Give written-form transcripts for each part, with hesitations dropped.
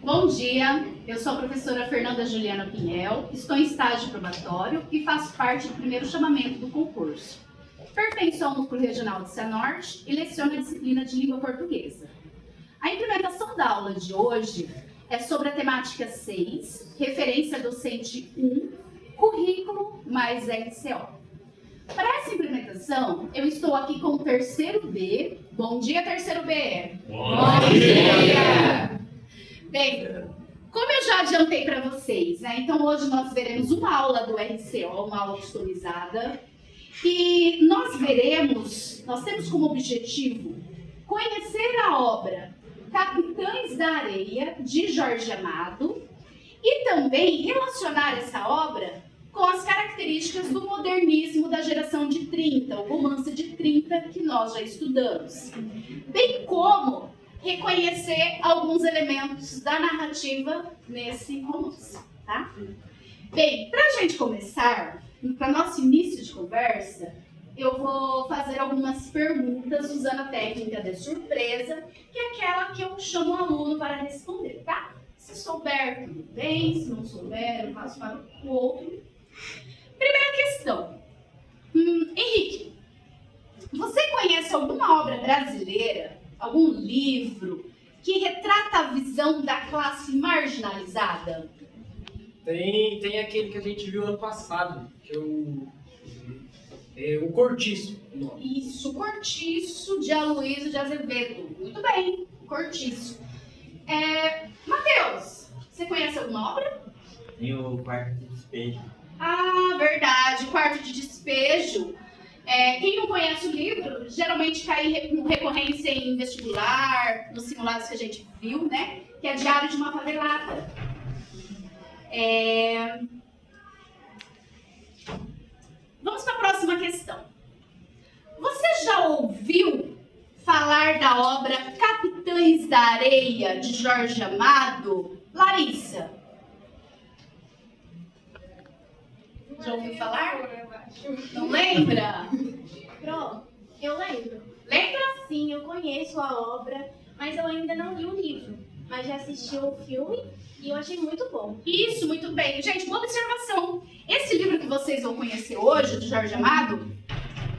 Bom dia, eu sou a professora Fernanda Juliana Pinhel, estou em estágio probatório e faço parte do primeiro chamamento do concurso. Pertenço ao Núcleo Regional de Cianorte e leciono a disciplina de língua portuguesa. A implementação da aula de hoje é sobre a temática 6, referência docente 1, currículo mais RCO. Para essa implementação, eu estou aqui com o terceiro B. Bom dia, terceiro B! Bom dia! Bem, como eu já adiantei para vocês, né? Então hoje nós veremos uma aula do RCO, uma aula customizada, e nós temos como objetivo conhecer a obra Capitães da Areia, de Jorge Amado, e também relacionar essa obra com as características do modernismo da geração de 30, o romance de 30 que nós já estudamos, bem como reconhecer alguns elementos da narrativa nesse romance, tá? Bem, para a gente começar, para nosso início de conversa, eu vou fazer algumas perguntas usando a técnica de surpresa, que é aquela que eu chamo o aluno para responder, tá? Se souber, tudo bem, se não souber, eu passo para o outro. Primeira questão. Henrique, você conhece alguma obra brasileira, algum livro que retrata a visão da classe marginalizada? Tem aquele que a gente viu ano passado, que é o Cortiço. Isso, Cortiço, de Aloysio de Azevedo. Muito bem, Cortiço. Matheus, você conhece alguma obra? Tem o Quarto de Despejo. Ah, verdade, Quarto de Despejo. Quem não conhece o livro, geralmente cai com recorrência em vestibular, nos simulados que a gente viu, né? Que é Diário de uma Favelada. Vamos para a próxima questão. Você já ouviu falar da obra Capitães da Areia, de Jorge Amado? Larissa? Já ouviu falar? Não lembra? Pronto, eu lembro. Lembra? Sim, eu conheço a obra, mas eu ainda não li o livro. Mas já assisti o filme e eu achei muito bom. Isso, muito bem. Gente, boa observação. Esse livro que vocês vão conhecer hoje, do Jorge Amado,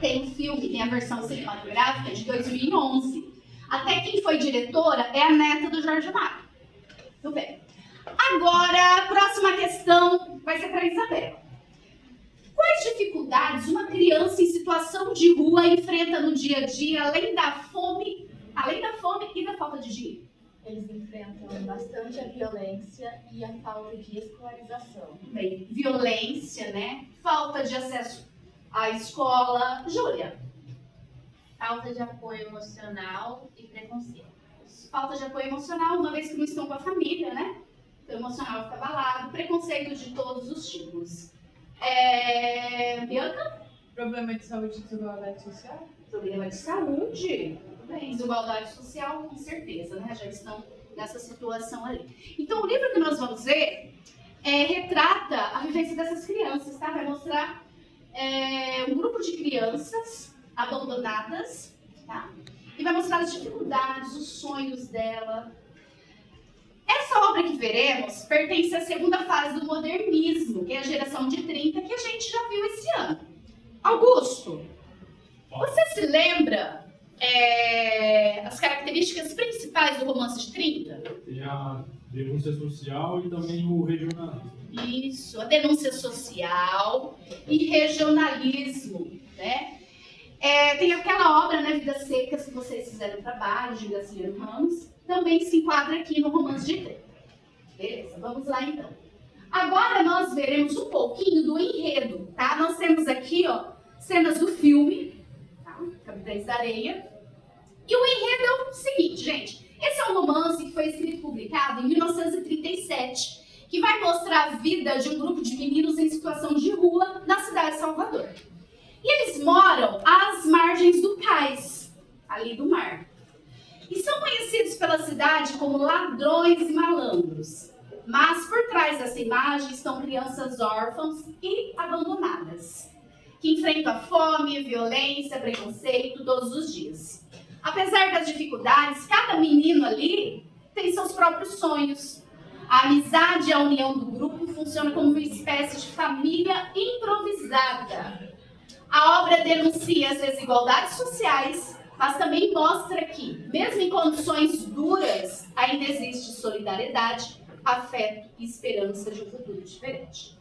tem um filme, tem a versão cinematográfica de 2011. Até quem foi diretora é a neta do Jorge Amado. Muito bem. Agora, a próxima questão vai ser para a Isabela. Quais dificuldades uma criança em situação de rua enfrenta no dia a dia, além da fome e da falta de dinheiro? Eles enfrentam bastante a violência e a falta de escolarização. Bem, violência, né? Falta de acesso à escola. Júlia? Falta de apoio emocional e preconceito. Falta de apoio emocional, uma vez que não estão com a família, né? O emocional fica abalado. Preconceito de todos os tipos. Bianca? Problema de saúde e desigualdade social? Problema de saúde. Tudo bem. Desigualdade social, com certeza, né? Já estão nessa situação ali. Então, o livro que nós vamos ver retrata a vivência dessas crianças, tá? Vai mostrar um grupo de crianças abandonadas, tá? E vai mostrar as dificuldades, os sonhos dela. Essa obra que veremos pertence à segunda fase do modernismo, que é a geração de 30, que a gente já viu esse ano. Augusto, você se lembra as características principais do romance de 30? Tem a denúncia social e também o regionalismo. Isso, a denúncia social e regionalismo, né? Tem aquela obra, né, Vidas Secas, que vocês fizeram trabalho, de Graciliano Ramos, também se enquadra aqui no romance de 30. Beleza, vamos lá então. Agora nós veremos um pouquinho do enredo, tá? Nós temos aqui, ó, cenas do filme, tá? Capitães da Areia. E o enredo é o seguinte, gente. Esse é um romance que foi escrito e publicado em 1937, que vai mostrar a vida de um grupo de meninos em situação de rua na cidade de Salvador. E eles moram às margens do cais, ali do mar. E são conhecidos pela cidade como ladrões e malandros. Mas por trás dessa imagem estão crianças órfãs e abandonadas, que enfrentam a fome, violência, preconceito todos os dias. Apesar das dificuldades, cada menino ali tem seus próprios sonhos, A amizade e a união do grupo funciona como uma espécie de família improvisada. A obra denuncia as desigualdades sociais, mas também mostra que, mesmo em condições duras, ainda existe solidariedade, afeto e esperança de um futuro diferente.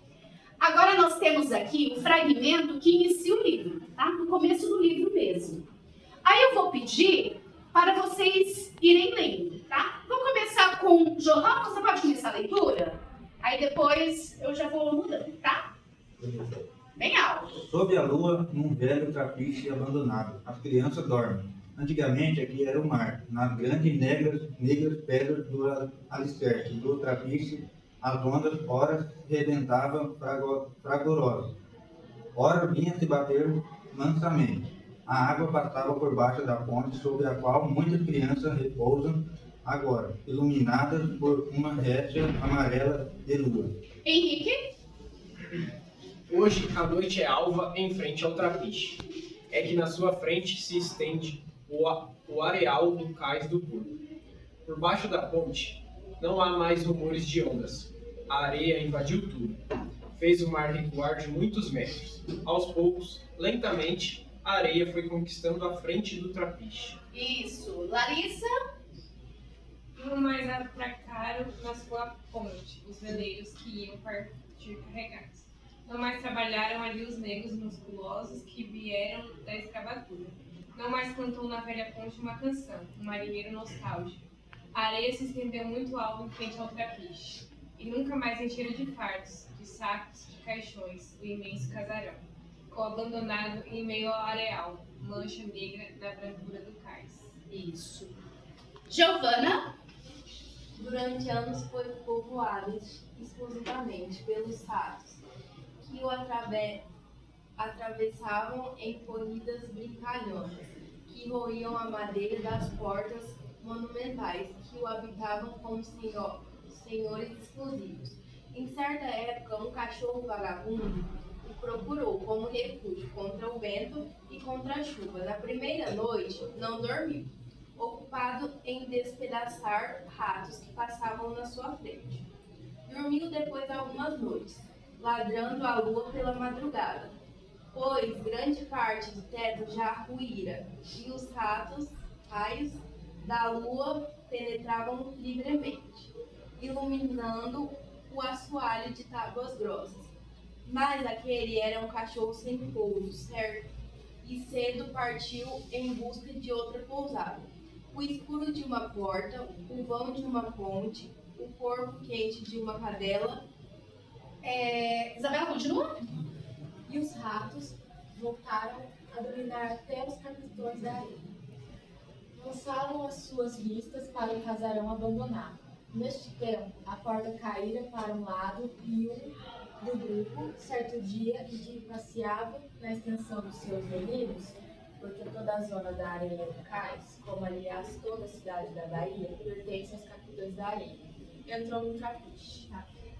Agora nós temos aqui um fragmento que inicia o livro, tá? No começo do livro mesmo. Aí eu vou pedir para vocês irem lendo, tá? Vamos começar com Johan, você pode começar a leitura? Aí depois eu já vou mudando, tá? Bem alto. Sob a lua, num velho trapiche abandonado, as crianças dormem. Antigamente aqui era o mar. Nas grandes e negras pedras do alicerce do trapiche, as ondas ora rebentavam fragorosas. Ora vinha se bater mansamente. A água passava por baixo da ponte sobre a qual muitas crianças repousam agora, iluminadas por uma récia amarela de lua. Henrique? Hoje a noite é alva em frente ao trapiche. É que na sua frente se estende o areal do cais do porto. Por baixo da ponte não há mais rumores de ondas. A areia invadiu tudo. Fez o mar recuar de muitos metros. Aos poucos, lentamente, a areia foi conquistando a frente do trapiche. Isso. Larissa? No mais atracaram na sua ponte os veleiros que iam partir carregados. Não mais trabalharam ali os negros musculosos que vieram da escravatura. Não mais cantou na velha ponte uma canção, um marinheiro nostálgico. A areia se estendeu muito alto em frente ao trapiche. E nunca mais encheram de fardos, de sacos, de caixões, o imenso casarão. Ficou abandonado em meio ao areal, mancha negra na brancura do cais. Isso. Giovana? Durante anos foi povoado exclusivamente pelos ratos, que o atravessavam em corridas brincalhonas, que roíam a madeira das portas monumentais, que o habitavam como senhores exclusivos. Em certa época, um cachorro vagabundo o procurou como refúgio contra o vento e contra a chuva. Na primeira noite, não dormiu, ocupado em despedaçar ratos que passavam na sua frente. Dormiu depois de algumas noites, ladrando a lua pela madrugada, pois grande parte do teto já ruíra, e os raios da lua penetravam livremente, iluminando o assoalho de tábuas grossas. Mas aquele era um cachorro sem pouso, certo? E cedo partiu em busca de outra pousada. O escuro de uma porta, o vão de uma ponte, o corpo quente de uma cadela. Isabela, continua? E os ratos voltaram a dominar até os capitões da areia. Lançaram as suas vistas para o casarão abandonado. Neste tempo, a porta caíra para um lado e um do grupo, certo dia, em que passeava na extensão dos seus domínios, porque toda a zona da areia do cais, como aliás toda a cidade da Bahia, pertence aos capitães da areia. Entrou no trapiche.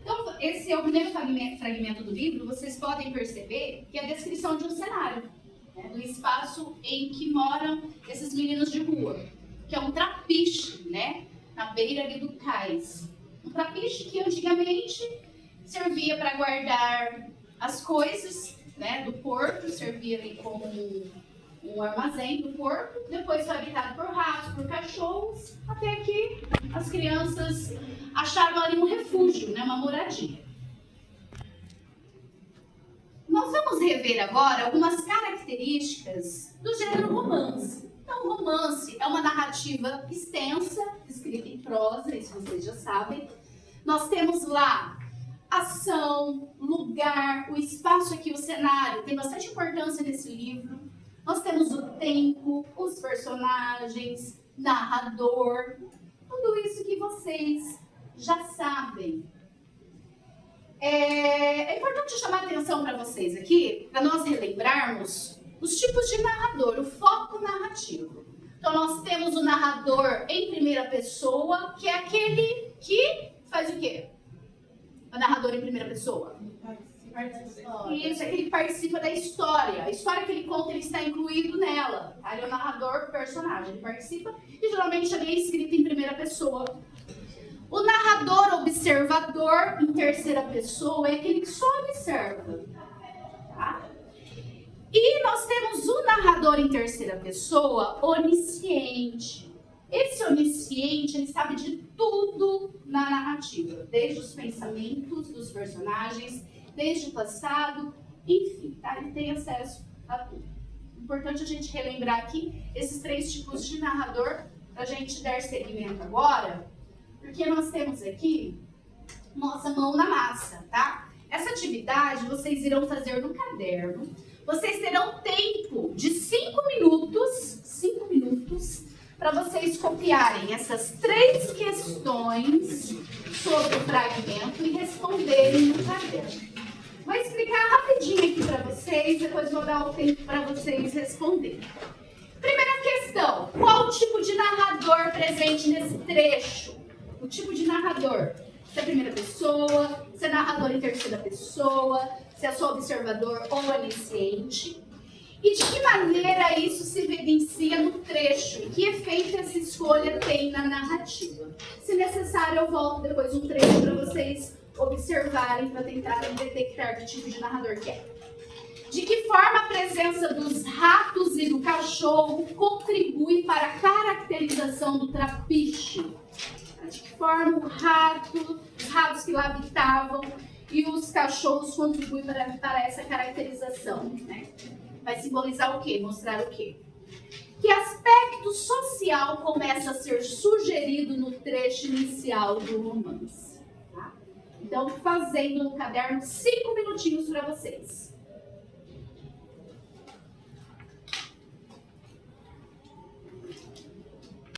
Então, esse é o primeiro fragmento do livro. Vocês podem perceber que é a descrição de um cenário, né, do espaço em que moram esses meninos de rua, que é um trapiche, né, na beira ali do cais. Um trapiche que antigamente servia para guardar as coisas, né, do porto, servia ali como um armazém do porto. Depois foi habitado por ratos, por cachorros, até que as crianças acharam ali um refúgio, né, uma moradia. Nós vamos rever agora algumas características do gênero romance. Então, o romance é uma narrativa extensa, escrita em prosa, isso vocês já sabem. Nós temos lá ação, lugar, o espaço aqui, o cenário, tem bastante importância nesse livro. Nós temos o tempo, os personagens, narrador, tudo isso que vocês já sabem. É importante chamar a atenção para vocês aqui, para nós relembrarmos os tipos de narrador, o foco narrativo. Então, nós temos o narrador em primeira pessoa, que é aquele que faz o quê? O narrador em primeira pessoa. Isso, é aquele que participa da história. A história que ele conta, ele está incluído nela. Ele é o narrador, personagem. Ele participa e geralmente ele é escrito em primeira pessoa. O narrador observa observador em terceira pessoa é aquele que só observa. Tá? E nós temos o narrador em terceira pessoa onisciente. Esse onisciente, ele sabe de tudo na narrativa, desde os pensamentos dos personagens, desde o passado, enfim, tá? Ele tem acesso a tudo. Importante a gente relembrar aqui esses 3 tipos de narrador para a gente dar seguimento agora, porque nós temos aqui nossa mão na massa, tá? Essa atividade vocês irão fazer no caderno. Vocês terão tempo de 5 minutos, para vocês copiarem essas 3 questões sobre o fragmento e responderem no caderno. Vou explicar rapidinho aqui para vocês, depois vou dar o tempo para vocês responderem. Primeira questão, qual o tipo de narrador presente nesse trecho? O tipo de narrador, se é primeira pessoa, se é narrador em terceira pessoa, se é só observador ou onisciente. E de que maneira isso se evidencia no trecho? E que efeito essa escolha tem na narrativa? Se necessário, eu volto depois um trecho para vocês observarem, para tentarem detectar que tipo de narrador que é. De que forma a presença dos ratos e do cachorro contribui para a caracterização do trapiche? De que forma os ratos que lá habitavam e os cachorros contribuem para essa caracterização, né? Vai simbolizar o quê? Mostrar o quê? Que aspecto social começa a ser sugerido no trecho inicial do romance? Tá? Então, fazendo no caderno 5 minutinhos para vocês.